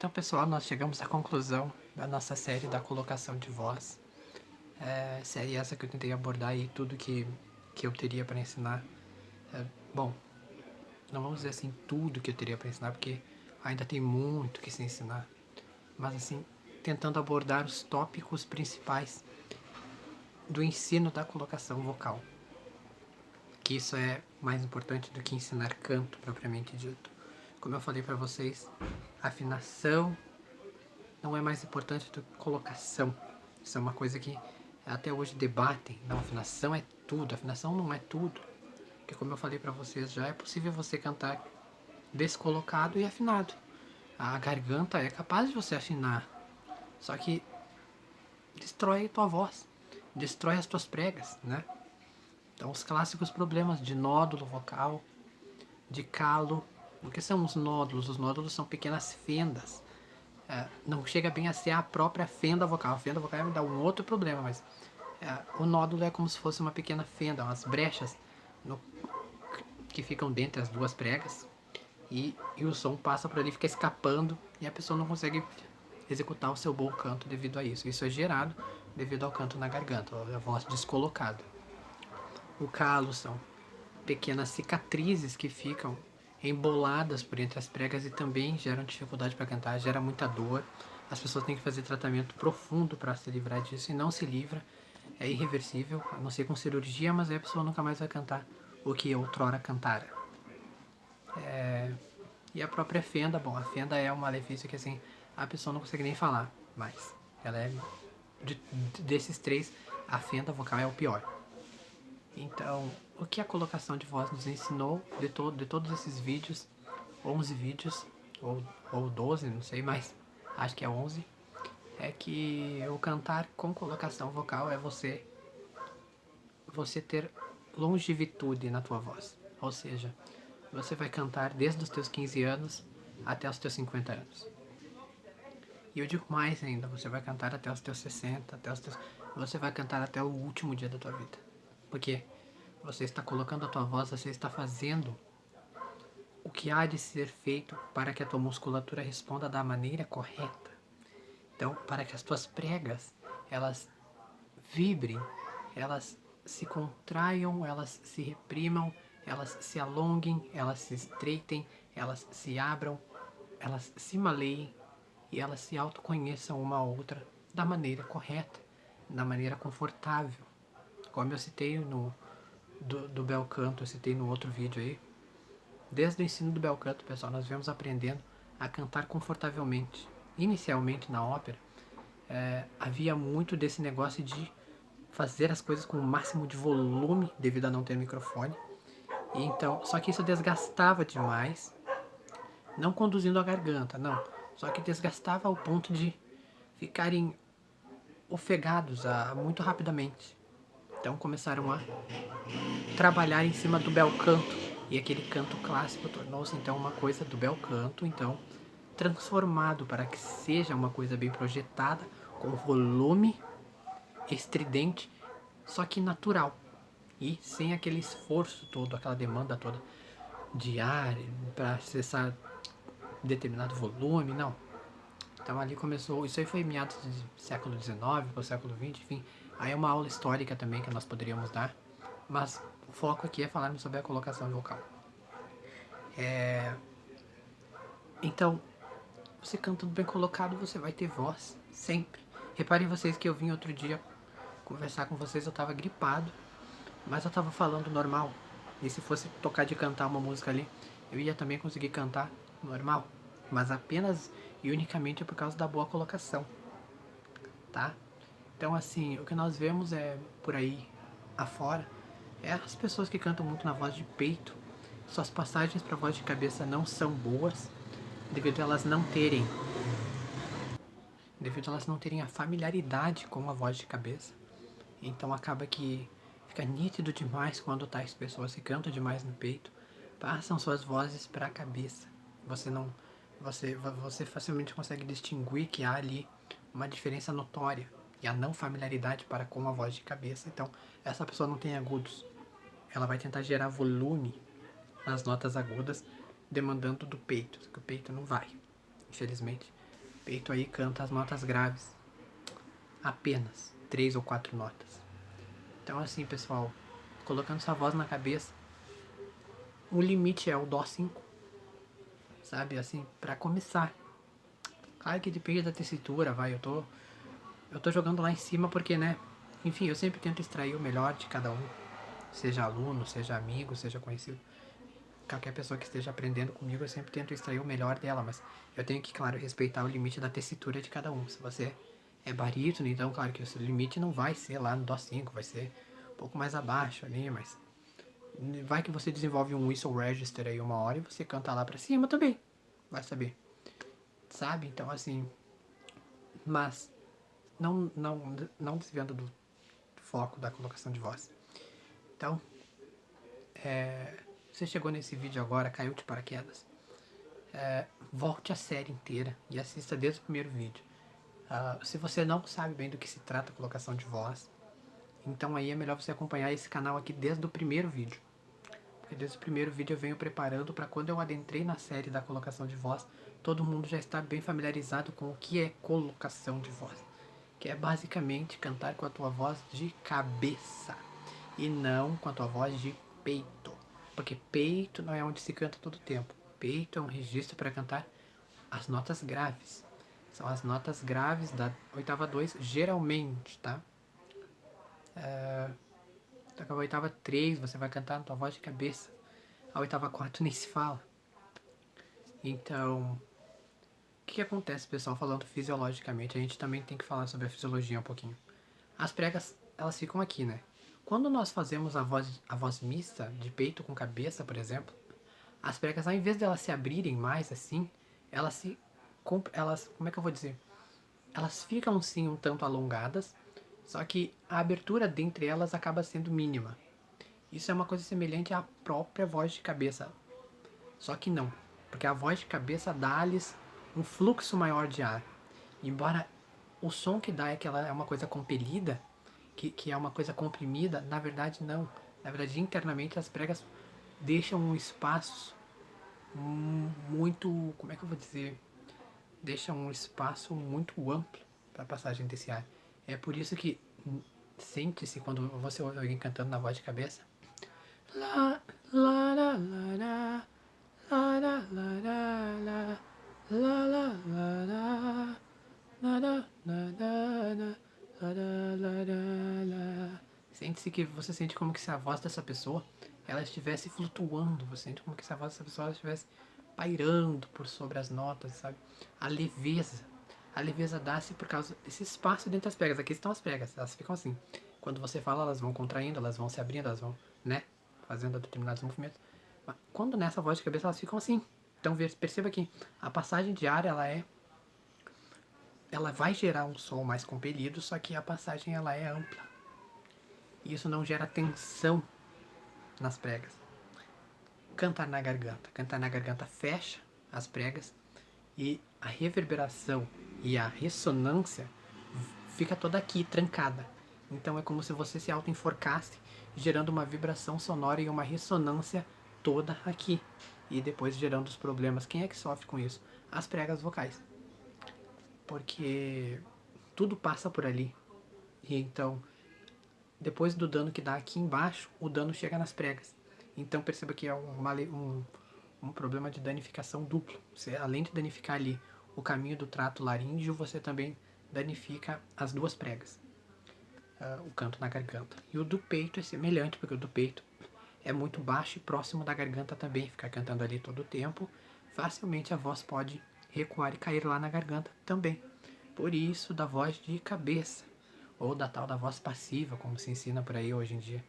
Então, pessoal, nós chegamos à conclusão da nossa série da colocação de voz. Série essa que eu tentei abordar aí tudo que eu teria para ensinar. Bom, não vamos dizer assim tudo que eu teria para ensinar, porque ainda tem muito que se ensinar. Mas assim, tentando abordar os tópicos principais do ensino da colocação vocal. Que isso é mais importante do que ensinar canto propriamente dito. Como eu falei para vocês, afinação não é mais importante do que colocação. Isso é uma coisa que até hoje debatem. Não, afinação é tudo. Afinação não é tudo. Porque como eu falei para vocês já, é possível você cantar descolocado e afinado. A garganta é capaz de você afinar. Só que destrói a tua voz. Destrói as tuas pregas, né? Então os clássicos problemas de nódulo vocal, de calo. O que são os nódulos? Os nódulos são pequenas fendas. Não chega bem a ser a própria fenda vocal. A fenda vocal me dá um outro problema, mas o nódulo é como se fosse uma pequena fenda, umas brechas no, que ficam dentro das duas pregas e o som passa por ali, fica escapando e a pessoa não consegue executar o seu bom canto devido a isso. Isso é gerado devido ao canto na garganta, a voz descolocada. O calo são pequenas cicatrizes que ficam emboladas por entre as pregas e também geram dificuldade para cantar, gera muita dor. As pessoas têm que fazer tratamento profundo para se livrar disso e não se livra. É irreversível, a não ser com cirurgia, mas aí a pessoa nunca mais vai cantar o que outrora cantara. E a própria fenda, bom, a fenda é um malefício que assim, a pessoa não consegue nem falar mais. Ela é, desses três, a fenda vocal é o pior. Então, o que a colocação de voz nos ensinou de todos esses vídeos, 11 vídeos, ou 12, não sei mais, acho que é 11, é que o cantar com colocação vocal é você ter longevitude na tua voz. Ou seja, você vai cantar desde os teus 15 anos até os teus 50 anos. E eu digo mais ainda, você vai cantar até os teus 60, você vai cantar até o último dia da tua vida. Porque você está colocando a tua voz, você está fazendo o que há de ser feito para que a tua musculatura responda da maneira correta. Então, para que as tuas pregas, elas vibrem, elas se contraiam, elas se reprimam, elas se alonguem, elas se estreitem, elas se abram, elas se maleiem e elas se autoconheçam uma a outra da maneira correta, da maneira confortável. Como eu citei do bel canto, eu citei no outro vídeo aí, desde o ensino do bel canto, pessoal, nós viemos aprendendo a cantar confortavelmente. Inicialmente na ópera, havia muito desse negócio de fazer as coisas com o máximo de volume devido a não ter microfone. E então, só que isso desgastava demais, não conduzindo a garganta, não. Só que desgastava ao ponto de ficarem ofegados muito rapidamente. Então começaram a trabalhar em cima do bel canto. E aquele canto clássico tornou-se então uma coisa do bel canto, então transformado para que seja uma coisa bem projetada, com volume estridente, só que natural. E sem aquele esforço todo, aquela demanda toda de ar para acessar determinado volume, não. Então ali começou, isso aí foi meados do século XIX para o século XX, enfim. Aí é uma aula histórica também que nós poderíamos dar, mas o foco aqui é falarmos sobre a colocação vocal. Então, você cantando bem colocado, você vai ter voz, sempre. Reparem vocês que eu vim outro dia conversar com vocês, eu tava gripado, mas eu tava falando normal. E se fosse tocar de cantar uma música ali, eu ia também conseguir cantar normal. Mas apenas e unicamente por causa da boa colocação, tá? Então assim, o que nós vemos é por aí afora, é as pessoas que cantam muito na voz de peito. Suas passagens para voz de cabeça não são boas, devido a elas não terem a familiaridade com a voz de cabeça. Então acaba que fica nítido demais quando tais pessoas que cantam demais no peito passam suas vozes para a cabeça. Você facilmente consegue distinguir que há ali uma diferença notória e a não familiaridade para com a voz de cabeça. Então essa pessoa não tem agudos. Ela vai tentar gerar volume nas notas agudas, demandando do peito, que o peito não vai, infelizmente. Peito aí canta as notas graves. Apenas 3 ou 4 notas. Então assim, pessoal, colocando sua voz na cabeça, o limite é o Dó 5, sabe? Assim, pra começar. Claro que depende da tessitura, vai. Eu tô jogando lá em cima porque, né? Enfim, eu sempre tento extrair o melhor de cada um. Seja aluno, seja amigo, seja conhecido. Qualquer pessoa que esteja aprendendo comigo, eu sempre tento extrair o melhor dela, mas eu tenho que, claro, respeitar o limite da tessitura de cada um. Se você é barítono, então, claro que o seu limite não vai ser lá no Dó 5, vai ser um pouco mais abaixo ali, mas vai que você desenvolve um whistle register aí uma hora e você canta lá pra cima também. Vai saber. Sabe? Então, assim, mas não desviando do foco da colocação de voz. Então, você chegou nesse vídeo agora, caiu de paraquedas, volte a série inteira e assista desde o primeiro vídeo. Se você não sabe bem do que se trata a colocação de voz, então aí é melhor você acompanhar esse canal aqui desde o primeiro vídeo. Porque desde o primeiro vídeo eu venho preparando para quando eu adentrei na série da colocação de voz, todo mundo já está bem familiarizado com o que é colocação de voz. Que é basicamente cantar com a tua voz de cabeça e não com a tua voz de peito. Porque peito não é onde se canta todo o tempo. Peito é um registro para cantar as notas graves. São as notas graves da oitava 2, geralmente, tá? A oitava 3 você vai cantar na tua voz de cabeça. A oitava 4 nem se fala. Então, o que acontece, pessoal, falando fisiologicamente? A gente também tem que falar sobre a fisiologia um pouquinho. As pregas, elas ficam aqui, né? Quando nós fazemos a voz mista, de peito com cabeça, por exemplo, as pregas, ao invés de elas se abrirem mais assim, elas, como é que eu vou dizer? Elas ficam sim um tanto alongadas, só que a abertura dentre elas acaba sendo mínima. Isso é uma coisa semelhante à própria voz de cabeça. Só que não, porque a voz de cabeça dá-lhes um fluxo maior de ar. Embora o som que dá é que ela é uma coisa compelida, que é uma coisa comprimida, na verdade não. Na verdade, internamente as pregas deixam um espaço muito, como é que eu vou dizer? Deixam um espaço muito amplo para a passagem desse ar. É por isso que sente-se quando você ouve alguém cantando na voz de cabeça. Lá, lá, lá, lá, lá. La la la la la la la la la la la la la. Sente-se que você sente como que se a voz dessa pessoa ela estivesse flutuando, você sente como que se a voz dessa pessoa ela estivesse pairando por sobre as notas, sabe? A leveza. A leveza dá-se por causa desse espaço dentro das pregas. Aqui estão as pregas, elas ficam assim. Quando você fala, elas vão contraindo, elas vão se abrindo, elas vão, né? Fazendo determinados movimentos. Quando nessa voz de cabeça elas ficam assim. Então perceba que a passagem de ar ela vai gerar um som mais compelido, só que a passagem ela é ampla. E isso não gera tensão nas pregas. Cantar na garganta. Cantar na garganta fecha as pregas e a reverberação e a ressonância fica toda aqui, trancada. Então é como se você se auto-enforcasse, gerando uma vibração sonora e uma ressonância toda aqui. E depois gerando os problemas. Quem é que sofre com isso? As pregas vocais. Porque tudo passa por ali. E então, depois do dano que dá aqui embaixo, o dano chega nas pregas. Então perceba que é um problema de danificação duplo. Você, além de danificar ali o caminho do trato laríngeo, você também danifica as duas pregas. O canto na garganta. E o do peito é semelhante, porque o do peito é muito baixo e próximo da garganta também. Ficar cantando ali todo o tempo, facilmente a voz pode recuar e cair lá na garganta também. Por isso, da voz de cabeça, ou da tal da voz passiva, como se ensina por aí hoje em dia.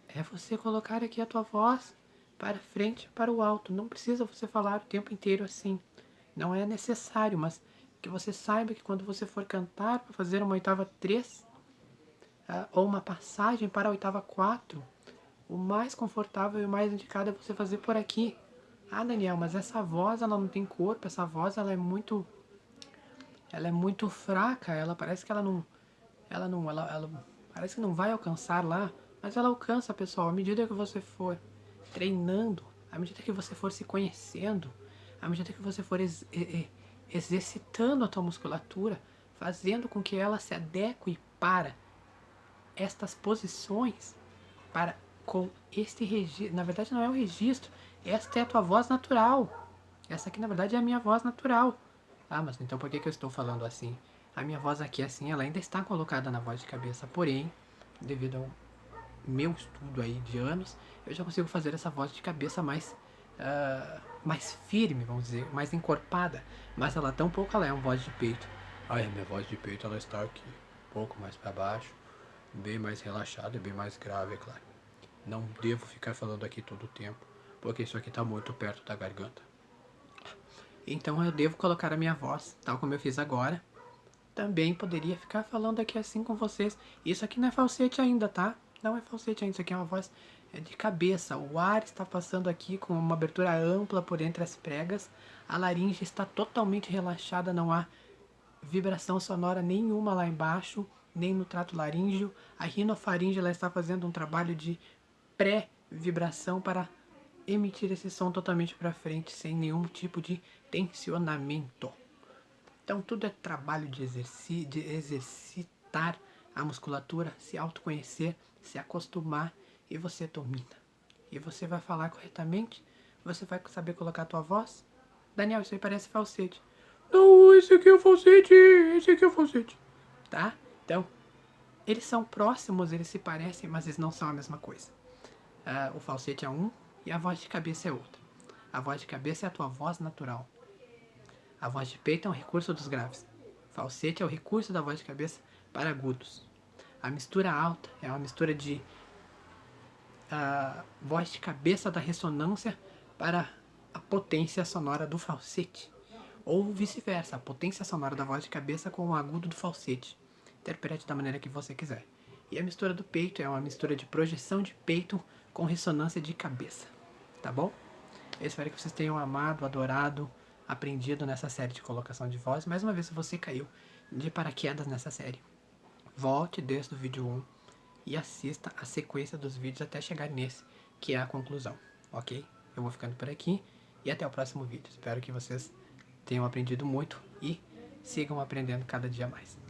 É você colocar aqui a tua voz para frente, para o alto. Não precisa você falar o tempo inteiro assim. Não é necessário, mas que você saiba que quando você for cantar para fazer uma oitava 3, ou uma passagem para a oitava 4, o mais confortável e o mais indicado é você fazer por aqui. Ah, Daniel, mas essa voz ela não tem corpo, essa voz ela é muito fraca, ela parece que ela parece que não vai alcançar lá, mas ela alcança, pessoal, à medida que você for treinando, à medida que você for se conhecendo, à medida que você for exercitando a tua musculatura, fazendo com que ela se adeque para estas posições, para com este registro. Na verdade não é o registro, esta é a tua voz natural. Essa aqui na verdade é a minha voz natural. Ah, mas então por que eu estou falando assim? A minha voz aqui assim, ela ainda está colocada na voz de cabeça, porém, devido ao meu estudo aí de anos, eu já consigo fazer essa voz de cabeça mais firme, vamos dizer, mais encorpada. Mas ela tão pouco ela é uma voz de peito. Ai, a minha voz de peito ela está aqui, um pouco mais para baixo, bem mais relaxada e bem mais grave, é claro. Não devo ficar falando aqui todo o tempo, porque isso aqui está muito perto da garganta. Então eu devo colocar a minha voz, tal como eu fiz agora. Também poderia ficar falando aqui assim com vocês. Isso aqui não é falsete ainda, tá? Não é falsete ainda, isso aqui é uma voz de cabeça. O ar está passando aqui com uma abertura ampla por entre as pregas. A laringe está totalmente relaxada, não há vibração sonora nenhuma lá embaixo, nem no trato laríngeo. A rinofaringe ela está fazendo um trabalho de pré-vibração para emitir esse som totalmente para frente, sem nenhum tipo de tensionamento. Então tudo é trabalho de exercitar a musculatura, se autoconhecer, se acostumar e você domina. E você vai falar corretamente, você vai saber colocar a tua voz. Daniel, isso aí parece falsete. Não, esse aqui é o falsete, esse aqui é o falsete. Tá? Então, eles são próximos, eles se parecem, mas eles não são a mesma coisa. O falsete é um e a voz de cabeça é outra. A voz de cabeça é a tua voz natural. A voz de peito é um recurso dos graves. Falsete é o recurso da voz de cabeça para agudos. A mistura alta é uma mistura de voz de cabeça da ressonância para a potência sonora do falsete. Ou vice-versa, a potência sonora da voz de cabeça com o agudo do falsete. Interprete da maneira que você quiser. E a mistura do peito é uma mistura de projeção de peito com ressonância de cabeça. Tá bom? Eu espero que vocês tenham amado, adorado, aprendido nessa série de colocação de voz. Mais uma vez, se você caiu de paraquedas nessa série, volte desde o vídeo 1 e assista a sequência dos vídeos até chegar nesse, que é a conclusão, ok? Eu vou ficando por aqui e até o próximo vídeo. Espero que vocês tenham aprendido muito e sigam aprendendo cada dia mais.